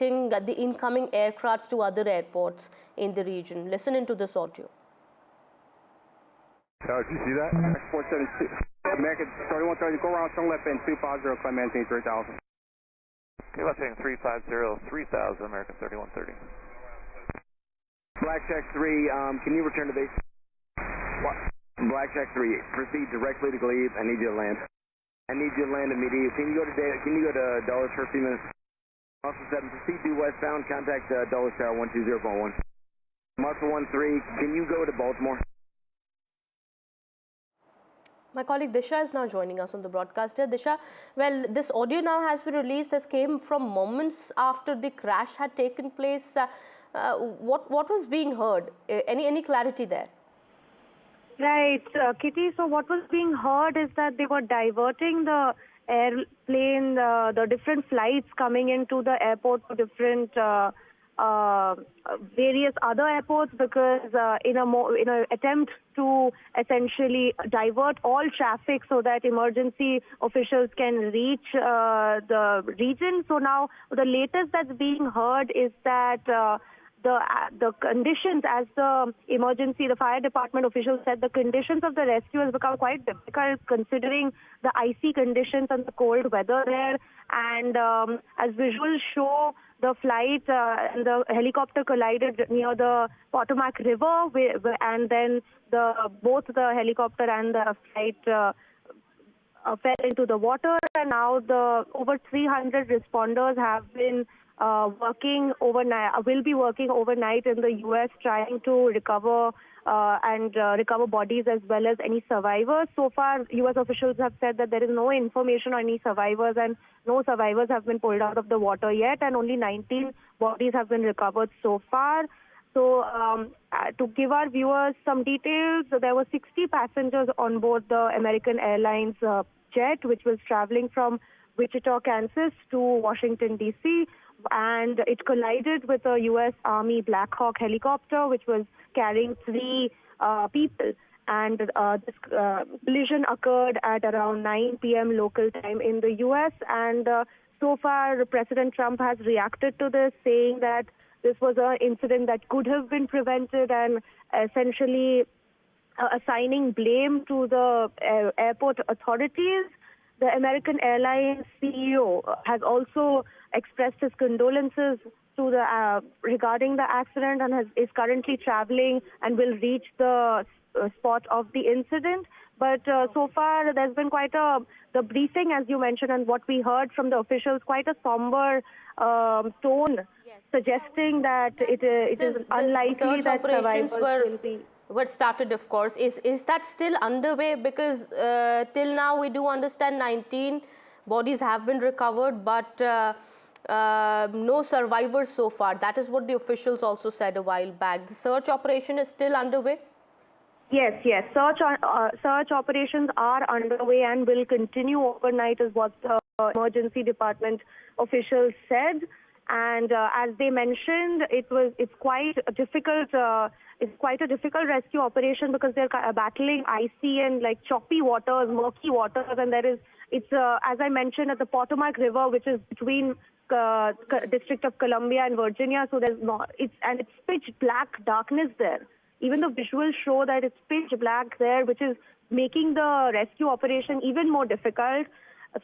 the incoming aircrafts to other airports in the region. Listen into this audio. Did you see that? X472. American 3130, go around, turn left end 250, climb maintain 3000. Okay, left heading 350, 3000, American 3130. Blackjack 3, can you return to base? What? Blackjack 3, proceed directly to Glebe. I need you to land. I need you to land immediately. Can you go to Dulles for a few minutes? Marshal 7, proceed due westbound, contact Dulles Tower 120.1. Marshal 13, can you go to Baltimore? My colleague Disha is now joining us on the broadcast here. Disha, well, this audio now has been released. This came from moments after the crash had taken place. What was being heard? Any clarity there? Right, Kitty. So what was being heard is that they were diverting the airplane, the different flights coming into the airport to different various other airports, because in an attempt to essentially divert all traffic so that emergency officials can reach the region. So now the latest that's being heard is that the conditions, as the fire department officials said, the conditions of the rescue has become quite difficult considering the icy conditions and the cold weather there. And as visuals show, the flight and the helicopter collided near the Potomac River, and then both the helicopter and the flight fell into the water. And now over 300 responders have been working overnight, will be working overnight in the U.S. trying to recover recover bodies as well as any survivors. So far, U.S. officials have said that there is no information on any survivors, and no survivors have been pulled out of the water yet, and only 19 bodies have been recovered so far. So to give our viewers some details, there were 60 passengers on board the American Airlines jet, which was traveling from Wichita, Kansas to Washington, D.C., and it collided with a U.S. Army Black Hawk helicopter, which was carrying 3 people. And this collision occurred at around 9 p.m. local time in the U.S. And so far, President Trump has reacted to this, saying that this was an incident that could have been prevented, and essentially assigning blame to the airport authorities. The American Airlines CEO has also expressed his condolences to regarding the accident, and is currently traveling and will reach the spot of the incident. But so far, there's been quite the briefing, as you mentioned, and what we heard from the officials, quite a somber tone, suggesting that it is unlikely that survivors will be. What started, of course, is that still underway? Because till now we do understand 19 bodies have been recovered, but no survivors so far. That is what the officials also said a while back. The search operation is still underway? Yes. Search operations are underway and will continue overnight, is what the emergency department officials said. And as they mentioned, it's quite a difficult rescue operation, because they're battling icy and choppy waters, murky waters, and it's as I mentioned, at the Potomac River, which is between District of Columbia and Virginia. So it's pitch black darkness there. Even the visuals show that it's pitch black there, which is making the rescue operation even more difficult.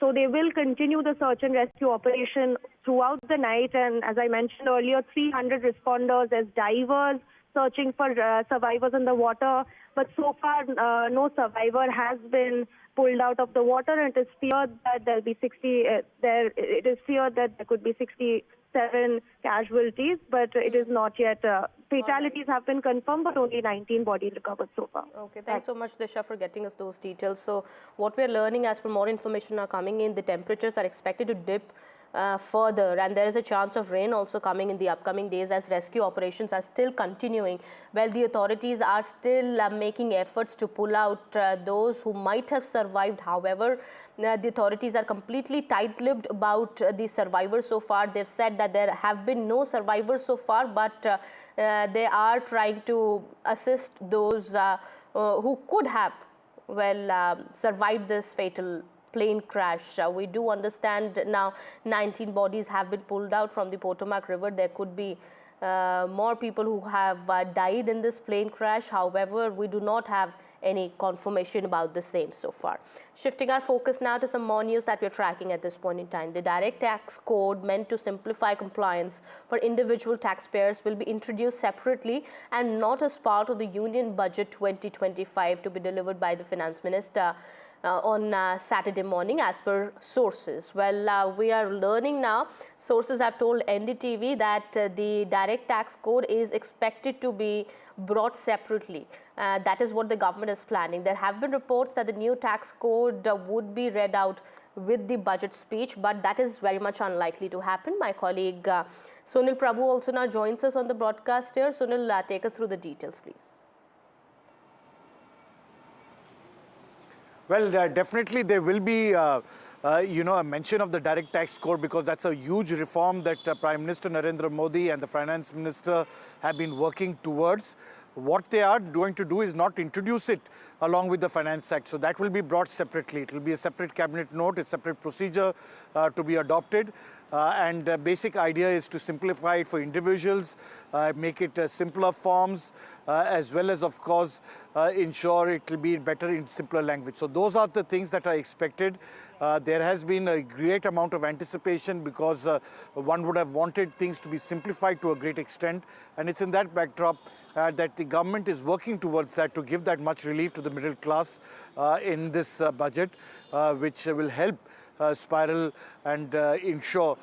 So they will continue the search and rescue operation throughout the night. And as I mentioned earlier, 300 responders as divers searching for survivors in the water. But so far, no survivor has been pulled out of the water, and it is feared that there'll be 60. It is feared that there could be 67 casualties, but it is not yet. Fatalities have been confirmed, but only 19 bodies recovered so far. Okay, thanks so much, Disha, for getting us those details. So what we're learning, as per more information are coming in, the temperatures are expected to dip further, and there is a chance of rain also coming in the upcoming days as rescue operations are still continuing. Well, the authorities are still making efforts to pull out those who might have survived. However, the authorities are completely tight-lipped about the survivors so far. They've said that there have been no survivors so far, but they are trying to assist those who could have survived this fatal plane crash. We do understand now 19 bodies have been pulled out from the Potomac River. There could be more people who have died in this plane crash. However, we do not have any confirmation about the same so far. Shifting our focus now to some more news that we're tracking at this point in time. The direct tax code meant to simplify compliance for individual taxpayers will be introduced separately and not as part of the Union Budget 2025 to be delivered by the Finance Minister on Saturday morning, as per sources. Well, we are learning now, sources have told NDTV that the direct tax code is expected to be brought separately. That is what the government is planning. There have been reports that the new tax code would be read out with the budget speech, but that is very much unlikely to happen. My colleague Sunil Prabhu also now joins us on the broadcast here. Sunil, take us through the details, please. Well, definitely there will be, a mention of the direct tax code, because that's a huge reform that Prime Minister Narendra Modi and the Finance Minister have been working towards. What they are going to do is not introduce it along with the Finance Act. So that will be brought separately. It will be a separate cabinet note, a separate procedure to be adopted. And the basic idea is to simplify it for individuals, make it simpler forms, as well as, of course, ensure it will be better in simpler language. So those are the things that are expected. There has been a great amount of anticipation, because one would have wanted things to be simplified to a great extent. And it's in that backdrop that the government is working towards that, to give that much relief to the middle class in this budget, which will help spiral and ensure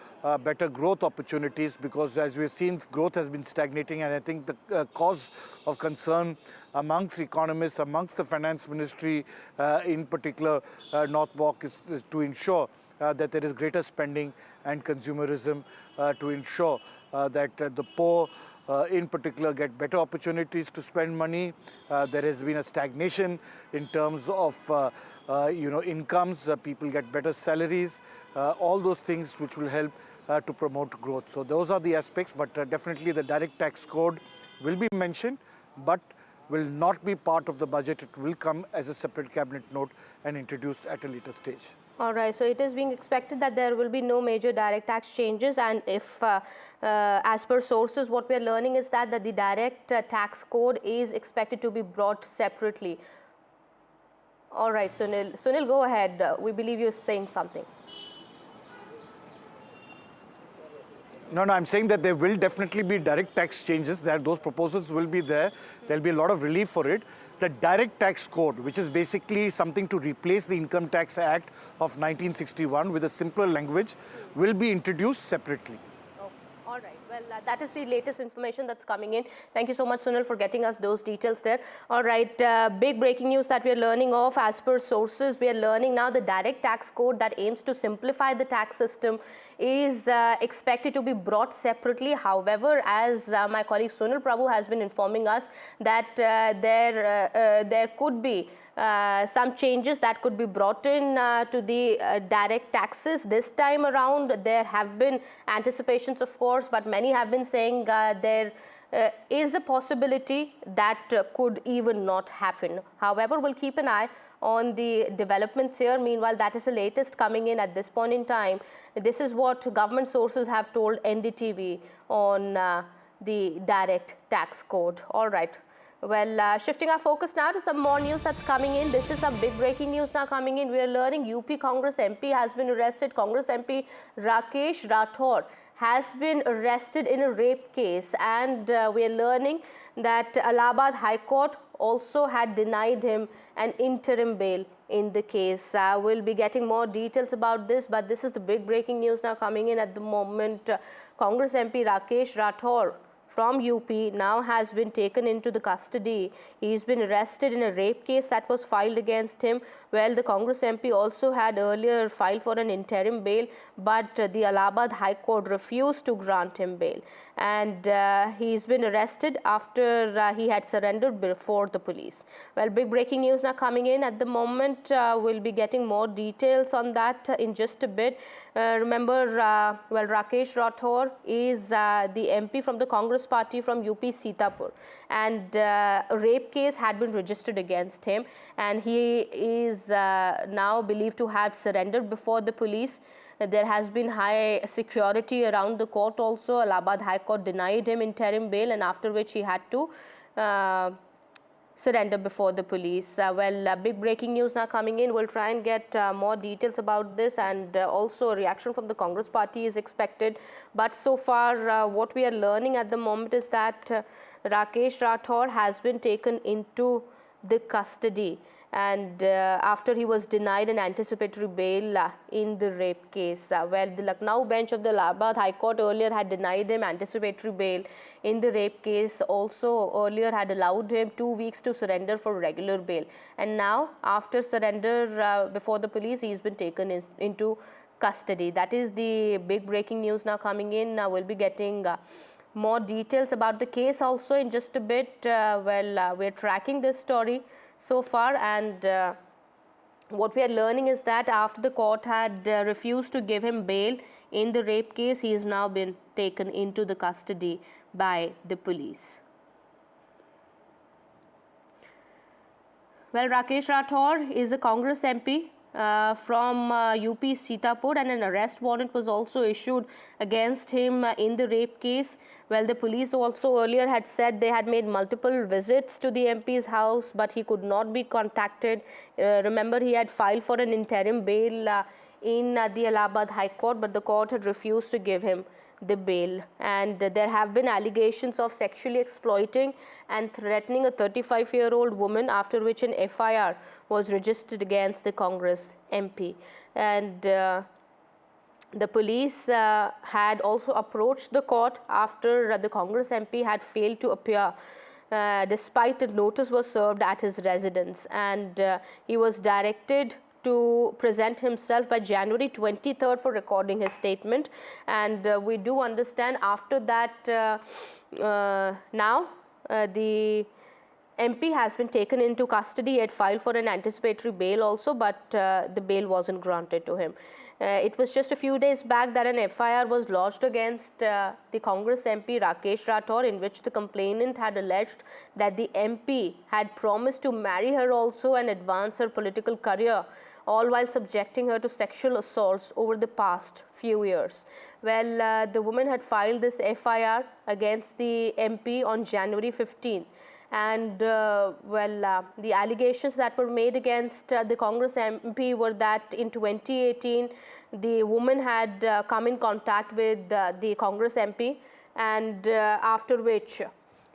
better growth opportunities, because as we've seen, growth has been stagnating. And I think the cause of concern amongst economists, amongst the finance ministry, in particular North Block, is to ensure that there is greater spending and consumerism, to ensure that the poor in particular get better opportunities to spend money. There has been a stagnation in terms of incomes, people get better salaries, all those things which will help to promote growth. So those are the aspects, but definitely the direct tax code will be mentioned, but will not be part of the budget. It will come as a separate cabinet note and introduced at a later stage. All right, so it is being expected that there will be no major direct tax changes, and if as per sources, what we are learning is that the direct tax code is expected to be brought separately. All right, Sunil. Sunil, go ahead. We believe you're saying something. No, I'm saying that there will definitely be direct tax changes. Those proposals will be there. There'll be a lot of relief for it. The direct tax code, which is basically something to replace the Income Tax Act of 1961 with a simpler language, will be introduced separately. All right. Well, that is the latest information that's coming in. Thank you so much, Sunil, for getting us those details there. All right. Big breaking news that we are learning of. As per sources, we are learning now the direct tax code that aims to simplify the tax system is expected to be brought separately. However, as my colleague Sunil Prabhu has been informing us, that there could be some changes that could be brought in to the direct taxes. This time around, there have been anticipations, of course, but many have been saying there is a possibility that could even not happen. However, we'll keep an eye on the developments here. Meanwhile, that is the latest coming in at this point in time. This is what government sources have told NDTV on the direct tax code. All right. Well, shifting our focus now to some more news that's coming in. This is some big breaking news now coming in. We are learning UP Congress MP has been arrested. Congress MP Rakesh Rathore has been arrested in a rape case, and we are learning that Allahabad High Court also had denied him an interim bail in the case. We'll be getting more details about this, but this is the big breaking news now coming in at the moment. Congress MP Rakesh Rathore from UP now has been taken into the custody. He's been arrested in a rape case that was filed against him. Well, the Congress MP also had earlier filed for an interim bail, but the Allahabad High Court refused to grant him bail. And he's been arrested after he had surrendered before the police. Well, big breaking news now coming in at the moment. We'll be getting more details on that in just a bit. Remember, well, Rakesh Rathore is the MP from the Congress party from UP Sitapur, and a rape case had been registered against him, and he is is now believed to have surrendered before the police. There has been high security around the court also. Allahabad High Court denied him interim bail, and after which he had to surrender before the police. Big breaking news now coming in. We'll try and get more details about this, and also a reaction from the Congress party is expected. But so far, what we are learning at the moment is that Rakesh Rathore has been taken into the custody, and after he was denied an anticipatory bail in the rape case. The Lucknow bench of the Allahabad High Court earlier had denied him anticipatory bail in the rape case, also earlier had allowed him 2 weeks to surrender for regular bail. And now, after surrender before the police, he's been taken into custody. That is the big breaking news now coming in. We'll be getting more details about the case also in just a bit. We're tracking this story so far, and what we are learning is that after the court had refused to give him bail in the rape case, he has now been taken into the custody by the police. Rakesh Rathore is a Congress MP from UP Sitapur, and an arrest warrant was also issued against him in the rape case. The police also earlier had said they had made multiple visits to the MP's house, but he could not be contacted. Remember, he had filed for an interim bail in the Allahabad High Court, but the court had refused to give him the bail. And there have been allegations of sexually exploiting and threatening a 35-year-old woman, after which an FIR was registered against the Congress MP. And the police had also approached the court after the Congress MP had failed to appear, despite a notice was served at his residence, and he was directed to present himself by January 23rd for recording his statement. And we do understand after that now the MP has been taken into custody. He had filed for an anticipatory bail also, but the bail wasn't granted to him. It was just a few days back that an FIR was lodged against the Congress MP Rakesh Rathore, in which the complainant had alleged that the MP had promised to marry her also and advance her political career, all while subjecting her to sexual assaults over the past few years. The woman had filed this FIR against the MP on January 15. And the allegations that were made against the Congress MP were that in 2018, the woman had come in contact with the Congress MP, and after which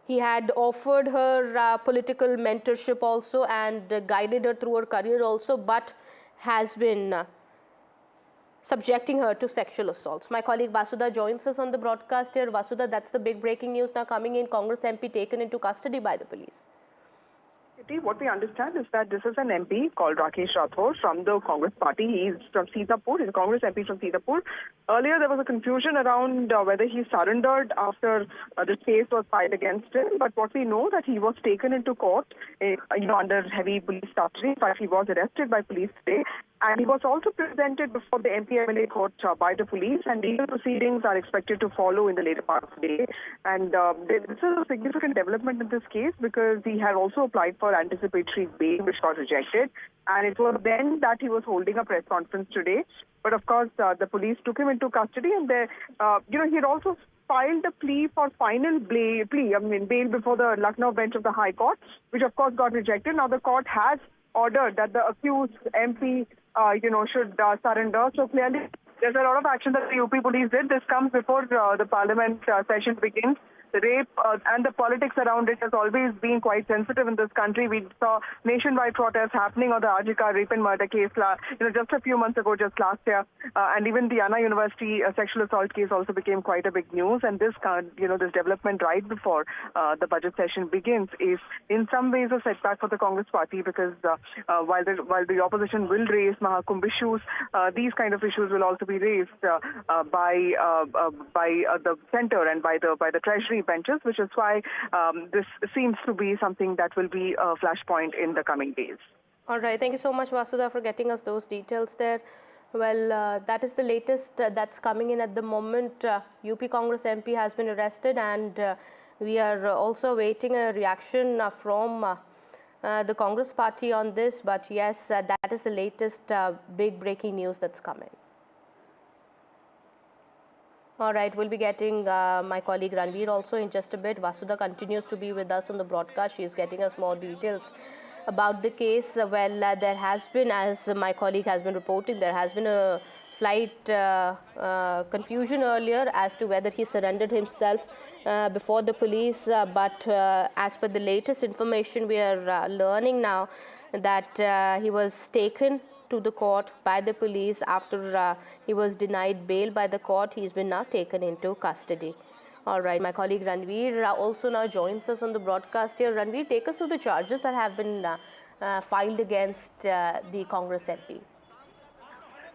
he had offered her political mentorship also and guided her through her career also, but has been subjecting her to sexual assaults. My colleague Vasudha joins us on the broadcast here. Vasudha, that's the big breaking news now coming in. Congress MP taken into custody by the police. What we understand is that this is an MP called Rakesh Rathore from the Congress party. He's from Sitapur. He's a Congress MP from Sitapur. Earlier, there was a confusion around whether he surrendered after this case was filed against him. But what we know that he was taken into court, under heavy police custody. In fact, he was arrested by police today. And he was also presented before the MP-MLA court by the police, and legal proceedings are expected to follow in the later part of the day. And this is a significant development in this case because he had also applied for anticipatory bail, which got rejected. And it was then that he was holding a press conference today. But of course, the police took him into custody, and he had also filed a plea for final bail before the Lucknow bench of the High Court, which of course got rejected. Now the court has ordered that the accused MP should surrender. So clearly, there's a lot of action that the UP police did. This comes before the parliament session begins. The rape and the politics around it has always been quite sensitive in this country. We saw nationwide protests happening on the Ajika rape and murder case, just a few months ago, just last year, and even the Anna University sexual assault case also became quite a big news. And this, this development right before the budget session begins is in some ways a setback for the Congress party because while the opposition will raise Mahakumbh issues, these kind of issues will also be raised by the centre and by the Treasury benches, which is why this seems to be something that will be a flashpoint in the coming days. All right. Thank you so much, Vasudha, for getting us those details there. That is the latest that's coming in at the moment. UP Congress MP has been arrested, and we are also waiting a reaction from the Congress party on this. But yes, that That is the latest big breaking news that's coming. All right, we'll be getting my colleague Ranveer also in just a bit. Vasudha continues to be with us on the broadcast. She is getting us more details about the case. There has been, as my colleague has been reporting, there has been a slight confusion earlier as to whether he surrendered himself before the police. But as per the latest information, we are learning now that he was taken to the court by the police after he was denied bail by the court. He's been now taken into custody. All right, my colleague Ranveer also now joins us on the broadcast here. Ranveer, take us through the charges that have been filed against the Congress MP.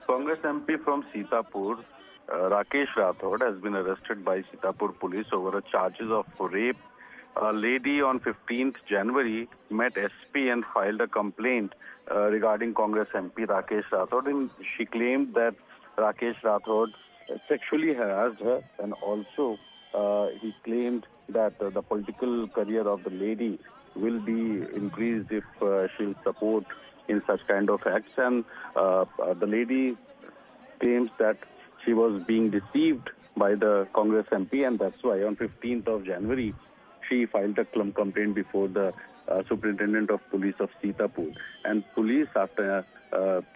Congress MP from Sitapur, Rakesh Rathod, has been arrested by Sitapur police over charges of rape. A lady on 15th January met SP and filed a complaint regarding Congress MP Rakesh Rathod, and she claimed that Rakesh Rathod sexually harassed her, and also he claimed that the political career of the lady will be increased if she'll support in such kind of acts. And the lady claims that she was being deceived by the Congress MP, and that's why on 15th of January she filed a complaint before the Superintendent of Police of Sitapur. And police, after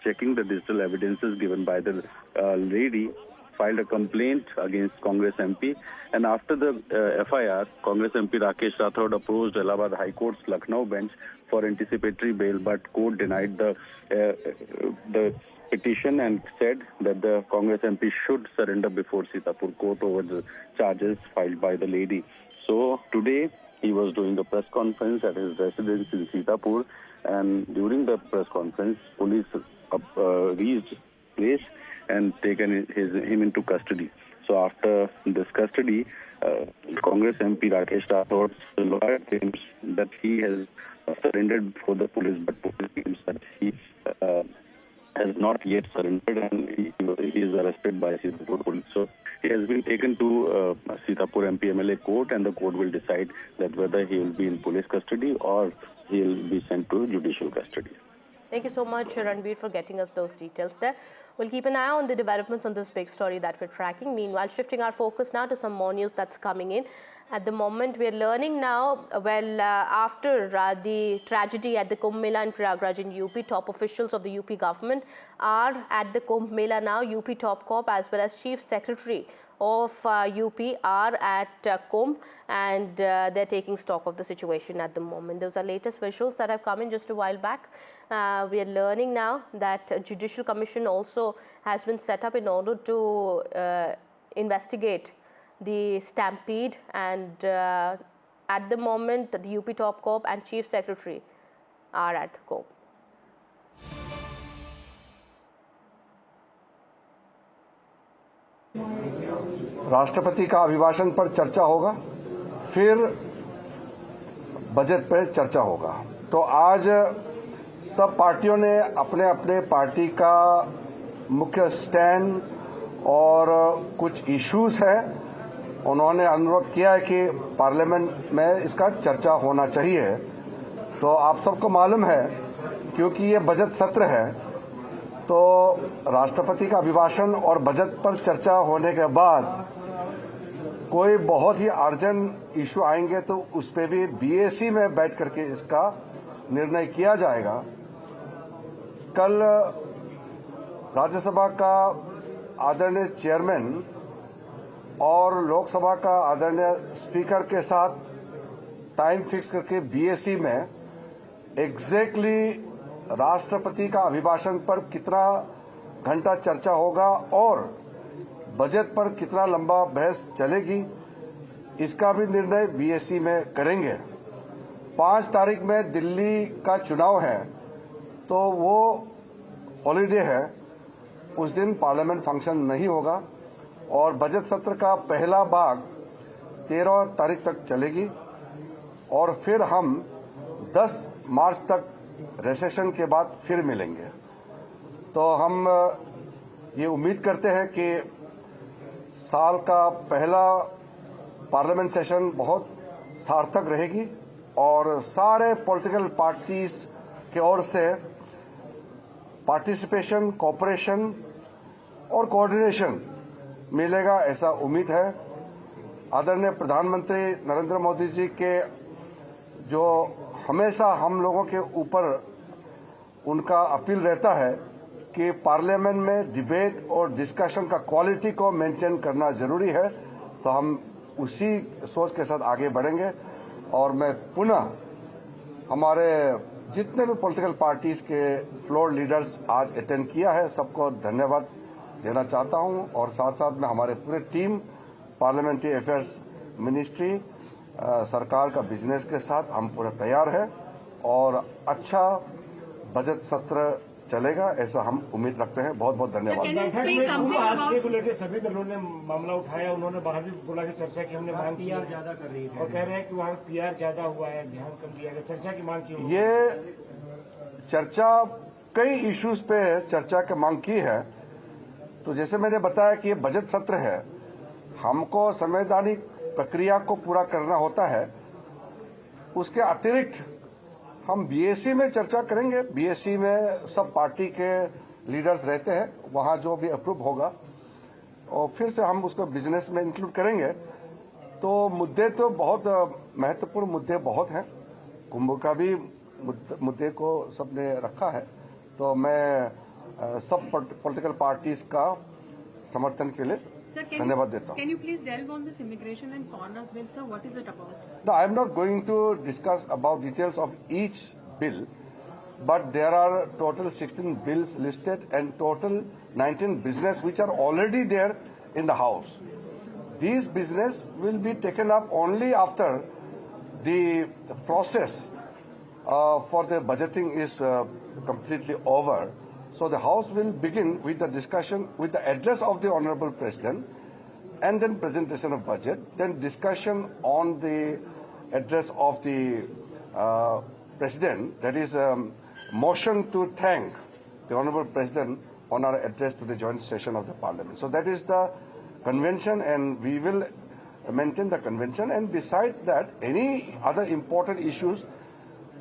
checking the digital evidences given by the lady, filed a complaint against Congress MP. And after the FIR, Congress MP Rakesh Rathod approached Allahabad High Court's Lucknow bench for anticipatory bail, but court denied the petition and said that the Congress MP should surrender before Sitapur court over the charges filed by the lady. So today he was doing a press conference at his residence in Sitapur, and during the press conference, police reached place and taken him into custody. So after this custody, Congress MP Rakesh Rathod's lawyer claims that he has surrendered before the police, but police claims that he has not yet surrendered, and he is arrested by Sitapur police. So he has been taken to Sitapur MP MLA court, and the court will decide that whether he will be in police custody or he will be sent to judicial custody. Thank you so much, Ranveer, for getting us those details there. We'll keep an eye on the developments on this big story that we're tracking. Meanwhile, shifting our focus now to some more news that's coming in. At the moment, we're learning now, after the tragedy at the Kumbh Mela in Prayagraj in UP, top officials of the UP government are at the Kumbh Mela now. UP Top Cop as well as Chief Secretary of UP are at Kumbh, and they're taking stock of the situation at the moment. Those are latest visuals that have come in just a while back. We are learning now that a judicial commission also has been set up in order to investigate the stampede, and at the moment the UP Top Cop and Chief Secretary are at Kumbh. राष्ट्रपति का अभिभाषण पर चर्चा होगा, फिर budget पर चर्चा होगा। तो आज सब पार्टियों ने अपने अपने पार्टी का मुख्य स्टैंड और कुछ इश्यूज है, उन्होंने अनुरोध किया है कि पार्लियामेंट में इसका चर्चा होना चाहिए। तो आप सबको मालूम है, क्योंकि ये बजट सत्र है, तो राष्ट्रपति का अभिभाषण और बजट पर चर्चा होने के बाद कोई बहुत ही अर्जेंट इशू आएंगे तो उस पर भी बीएसी में बैठ करके इसका निर्णय किया जाएगा। कल राज्यसभा का आदरणीय चेयरमैन और लोकसभा का आदरणीय स्पीकर के साथ टाइम फिक्स करके बीएसी में एग्जैक्टली राष्ट्रपति का अभिभाषण पर कितना घंटा चर्चा होगा और बजट पर कितना लंबा बहस चलेगी, इसका भी निर्णय बीएसी में करेंगे। 5 तारीख में दिल्ली का चुनाव है, तो वो हॉलीडे है, उस दिन पार्लियामेंट फंक्शन नहीं होगा और बजट सत्र का पहला भाग 13 तारीख तक चलेगी और फिर हम 10 मार्च तक रिसेशन के बाद फिर मिलेंगे। तो हम ये उम्मीद करते हैं कि साल का पहला पार्लियामेंट सेशन बहुत सार्थक रहेगी और सारे पॉलिटिकल पार्टीज की ओर से पार्टिसिपेशन, कोऑपरेशन और कोऑर्डिनेशन मिलेगा, ऐसा उम्मीद है। आदरणीय प्रधानमंत्री नरेंद्र मोदी जी के जो हमेशा हम लोगों के ऊपर उनका अपील रहता है कि पार्लियामेंट में डिबेट और डिस्कशन का क्वालिटी को मेंटेन करना जरूरी है, तो हम उसी सोच के साथ आगे बढ़ेंगे। और मैं पुनः हमारे जितने भी पॉलिटिकल पार्टीज के फ्लोर लीडर्स आज अटेंड किया है, सबको धन्यवाद देना चाहता हूं। और साथ साथ में हमारे पूरे टीम, पार्लियामेंट्री अफेयर्स मिनिस्ट्री, सरकार का बिजनेस के साथ हम पूरा तैयार है और अच्छा बजट सत्र चलेगा, ऐसा हम उम्मीद रखते हैं। बहुत बहुत धन्यवाद। आज को लेकर सभी दलों ने मामला उठाया, उन्होंने बाहर भी बोला कि चर्चा की हमने मांग की ज्यादा कर रही है और कह रहे हैं कि वहाँ पीआर ज्यादा हुआ है, ध्यान कम दिया गया। चर्चा की मांग की, ये चर्चा कई इश्यूज पे चर्चा की मांग की है। तो जैसे मैंने बताया कि ये बजट सत्र है, हमको संवैधानिक प्रक्रिया को पूरा करना होता है। उसके अतिरिक्त हम बीएससी में चर्चा करेंगे। बीएससी में सब पार्टी के लीडर्स रहते हैं, वहां जो भी अप्रूव होगा और फिर से हम उसको बिजनेस में इंक्लूड करेंगे। तो मुद्दे तो बहुत महत्वपूर्ण मुद्दे बहुत हैं। कुंभ का भी मुद्दे को सबने रखा है, तो मैं सब पॉलिटिकल पार्टीज का समर्थन के लिए धन्यवाद देता हूँ। Can you please delve on this immigration and foreigners bill, sir? What is it about? No, I am not going to discuss about details of each bill, but there are total 16 bills listed and total 19 business which are already there in the House. These business will be taken up only after the process for the budgeting is completely over. So the House will begin with the discussion, with the address of the Honorable President, and then presentation of budget, then discussion on the address of the President, that is motion to thank the Honorable President on our address to the joint session of the Parliament. So that is the convention and we will maintain the convention, and besides that, any other important issues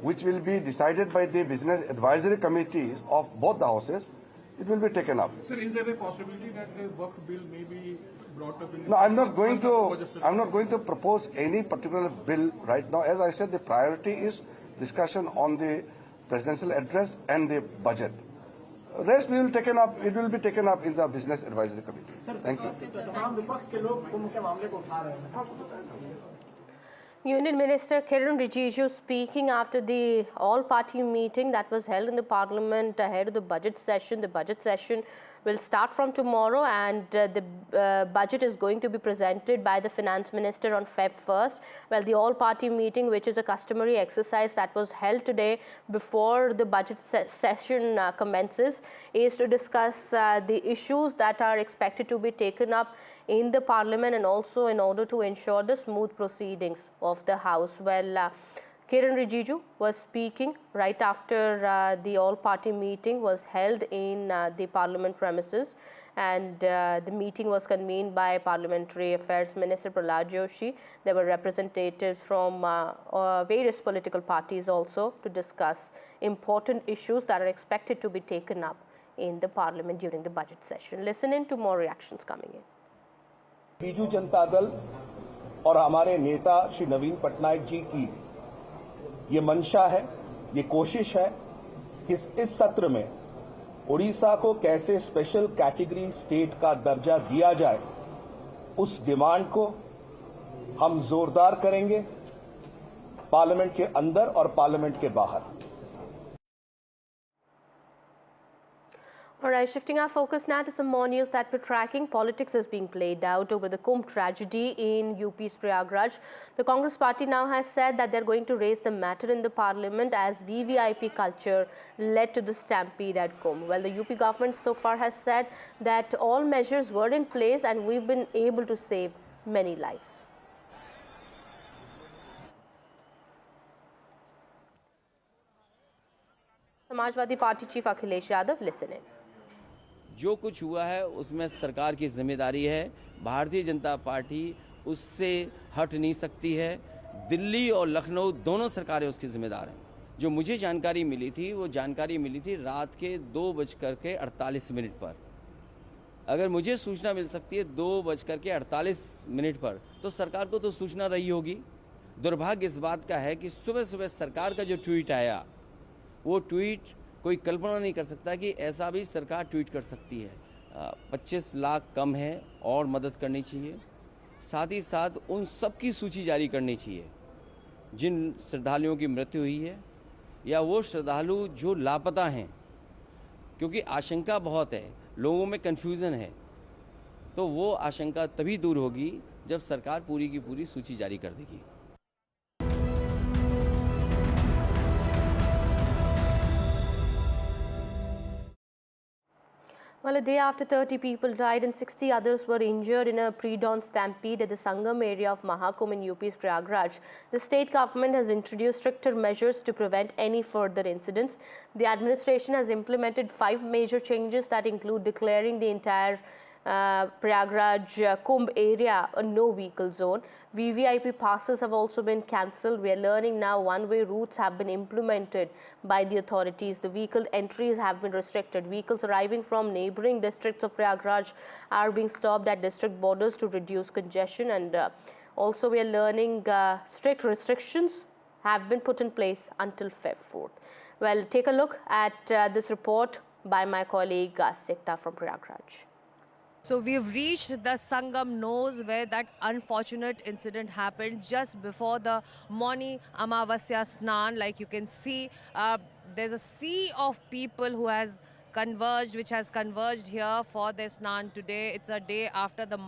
which will be decided by the business advisory committees of both the houses, it will be taken up. Sir, is there a possibility that the work bill may be brought up in? No, I'm not going to propose any particular bill right now. As I said, the priority is discussion on the presidential address and the budget. Rest we will taken up. It will be taken up in the business advisory committee. Thank you. Union Minister Kiren Rijiju speaking after the all-party meeting that was held in the Parliament ahead of the budget session. The budget session will start from tomorrow, and the budget is going to be presented by the Finance Minister on Feb 1st. Well, the all-party meeting, which is a customary exercise that was held today before the budget session commences, is to discuss the issues that are expected to be taken up in the Parliament, and also in order to ensure the smooth proceedings of the House. Well, Kiren Rijiju was speaking right after the all-party meeting was held in the Parliament premises, and the meeting was convened by Parliamentary Affairs Minister Prahlad Joshi. There were representatives from various political parties also to discuss important issues that are expected to be taken up in the Parliament during the budget session. Listen in to more reactions coming in. Biju Janata Dal और हमारे नेता श्री नवीन पटनायक जी की ये मंशा है, ये कोशिश है कि इस सत्र में उड़ीसा को कैसे स्पेशल कैटेगरी स्टेट का दर्जा दिया जाए, उस डिमांड को हम जोरदार करेंगे, पार्लियामेंट के अंदर और पार्लियामेंट के बाहर। All right, shifting our focus now to some more news that we're tracking. Politics is being played out over the Kumbh tragedy in UP's Prayagraj. The Congress party now has said that they're going to raise the matter in the Parliament as VVIP culture led to the stampede at Kumbh. Well, the UP government so far has said that all measures were in place and we've been able to save many lives. Samajwadi Party Chief Akhilesh Yadav, listen in. जो कुछ हुआ है उसमें सरकार की जिम्मेदारी है, Bharatiya Janata party उससे हट नहीं सकती है। दिल्ली और लखनऊ दोनों सरकारें उसकी जिम्मेदार हैं। जो मुझे जानकारी मिली थी वो जानकारी मिली थी रात के 2:48 पर। अगर मुझे सूचना मिल सकती है 2:48 पर तो सरकार को तो सूचना रही होगी। दुर्भाग्य इस बात का है कि सुबह सुबह सरकार का जो ट्वीट आया वो ट्वीट कोई कल्पना नहीं कर सकता कि ऐसा भी सरकार ट्वीट कर सकती है। 25 लाख कम है और मदद करनी चाहिए। साथ ही साथ उन सब की सूची जारी करनी चाहिए जिन श्रद्धालुओं की मृत्यु हुई है या वो श्रद्धालु जो लापता हैं, क्योंकि आशंका बहुत है, लोगों में कन्फ्यूज़न है। तो वो आशंका तभी दूर होगी जब सरकार पूरी की पूरी सूची जारी कर देगी। Well, a day after 30 people died and 60 others were injured in a pre-dawn stampede at the Sangam area of Mahakumbh in UP's Prayagraj, the state government has introduced stricter measures to prevent any further incidents. The administration has implemented 5 major changes that include declaring the entire Prayagraj Kumbh area a no-vehicle zone. VVIP passes have also been cancelled. We are learning now one-way routes have been implemented by the authorities. The vehicle entries have been restricted. Vehicles arriving from neighbouring districts of Prayagraj are being stopped at district borders to reduce congestion. And also we are learning strict restrictions have been put in place until Feb 4th. Well, take a look at this report by my colleague Sikta from Prayagraj. So we've reached the Sangam nose where that unfortunate incident happened just before the Moni Amavasya Snan. Like you can see, there's a sea of people who has converged here for their Snan today. It's a day after the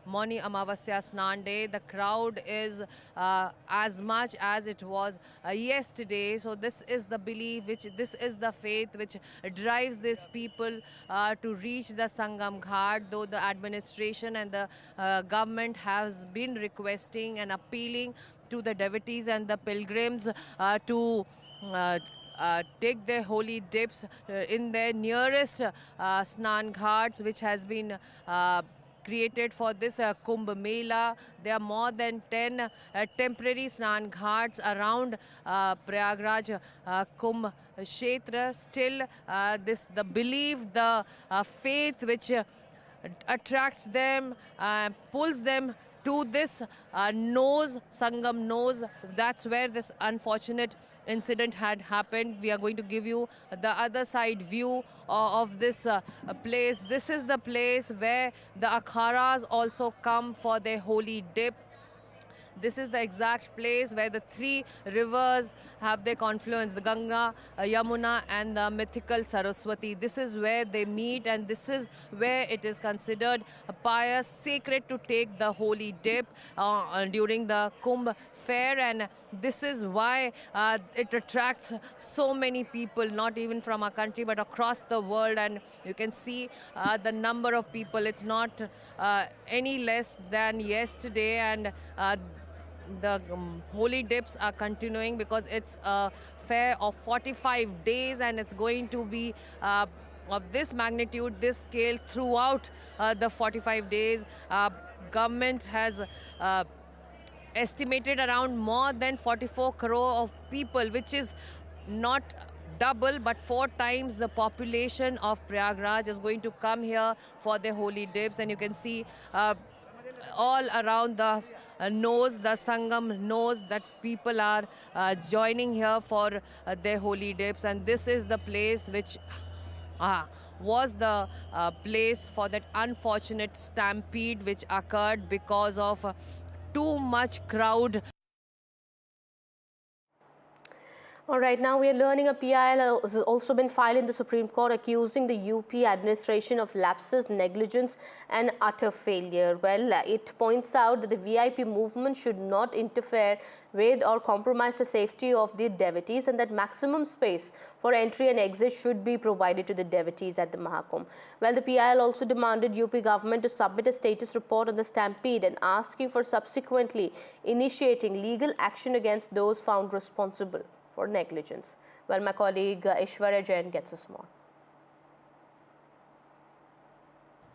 Moni Amavasya Snan day. The crowd is as much as it was yesterday. So this is the belief, this is the faith which drives these people to reach the Sangam Ghat, though the administration and the government has been requesting and appealing to the devotees and the pilgrims to take their holy dips in their nearest Snan Ghats, which has been created for this Kumbh Mela. There are more than 10 temporary Snan Ghats around Prayagraj Kumbh Kshetra. Still, the belief, the faith which attracts them, pulls them to this Sangam nose. That's where this unfortunate incident had happened. We are going to give you the other side view of this place. This is the place where the akharas also come for their holy dip. This is the exact place where the 3 rivers have their confluence, the Ganga, Yamuna and the mythical Saraswati. This is where they meet, and this is where it is considered pious, sacred to take the holy dip during the Kumbh fair. And this is why it attracts so many people, not even from our country but across the world. And you can see the number of people, it's not any less than yesterday. And the holy dips are continuing because it's a fair of 45 days and it's going to be of this magnitude, this scale throughout the 45 days. Government has estimated around more than 44 crore of people, which is not double but 4 times the population of Prayagraj is going to come here for their holy dips. And you can see all around the nose, the Sangam nose, that people are joining here for their holy dips. And this is the place which was the place for that unfortunate stampede which occurred because of too much crowd. All right, now we are learning a PIL has also been filed in the Supreme Court accusing the UP administration of lapses, negligence and utter failure. Well, it points out that the VIP movement should not interfere with or compromise the safety of the devotees, and that maximum space for entry and exit should be provided to the devotees at the Mahakumbh. Well, the PIL also demanded UP government to submit a status report on the stampede and asking for subsequently initiating legal action against those found responsible for negligence. Well, my colleague Ishwarya Jain gets us more.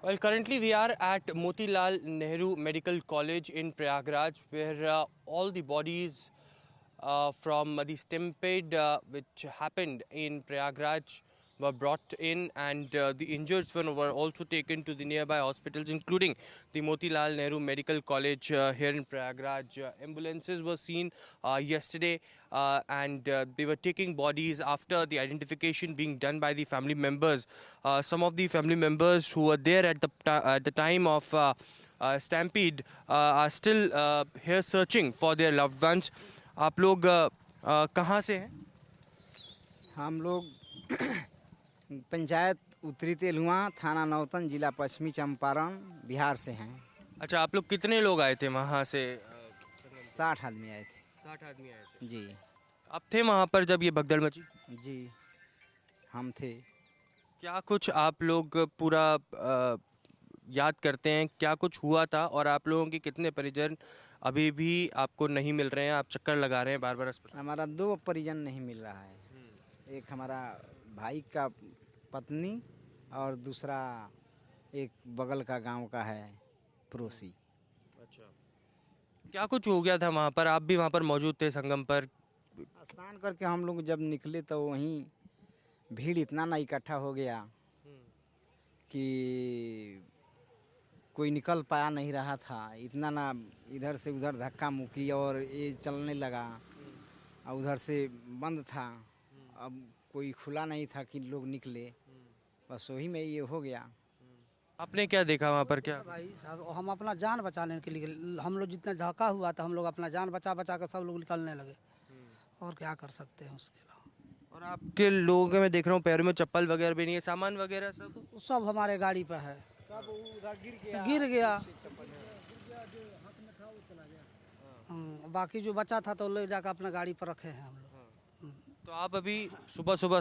Well, currently we are at Motilal Nehru Medical College in Prayagraj, where all the bodies from the stampede which happened in Prayagraj were brought in, and the injured were also taken to the nearby hospitals, including the Motilal Nehru Medical College here in Prayagraj. Ambulances were seen yesterday, and they were taking bodies after the identification being done by the family members. Some of the family members who were there at the time of stampede are still here searching for their loved ones. आप लोग कहाँ से हैं? हम लोग पंचायत उत्तरी तेलुआ, थाना नौतन, जिला पश्चिमी चंपारण, बिहार से हैं। अच्छा, आप लोग कितने लोग आए थे वहाँ से? 60 आदमी आए थे। 60 आदमी आए थे जी। आप थे वहाँ पर जब ये भगदड़ मची? जी, हम थे। क्या कुछ आप लोग पूरा याद करते हैं, क्या कुछ हुआ था, और आप लोगों के कितने परिजन अभी भी आपको नहीं मिल रहे हैं? आप चक्कर लगा रहे हैं बार बार अस्पताल? हमारा 2 परिजन नहीं मिल रहा है। एक हमारा भाई का पत्नी और दूसरा एक बगल का गांव का है पड़ोसी। अच्छा, क्या कुछ हो गया था वहाँ पर? आप भी वहाँ पर मौजूद थे संगम पर? स्नान करके हम लोग जब निकले तो वहीं भीड़ इतना ना इकट्ठा हो गया कि कोई निकल पाया नहीं रहा था। इतना ना इधर से उधर धक्का मुक्की और ये चलने लगा, और उधर से बंद था, अब कोई खुला नहीं था कि लोग निकले, बस वही में ये हो गया। आपने क्या देखा वहाँ पर? क्या भाई साहब, हम अपना जान बचाने के लिए, हम लोग जितना धक्का हुआ था, हम लोग अपना जान बचा कर सब लोग निकलने लगे, और क्या कर सकते हैं उसके अलावा। और आपके लोगों में देख रहा हूँ पैरों में चप्पल वगैरह भी नहीं है, सामान वगैरह सब हमारे गाड़ी पर है। सब उधर गिर गया। बाकी जो बचा था तो ले जाकर अपना गाड़ी पर रखे हैं हम लोग। तो आप अभी सुबह सुबह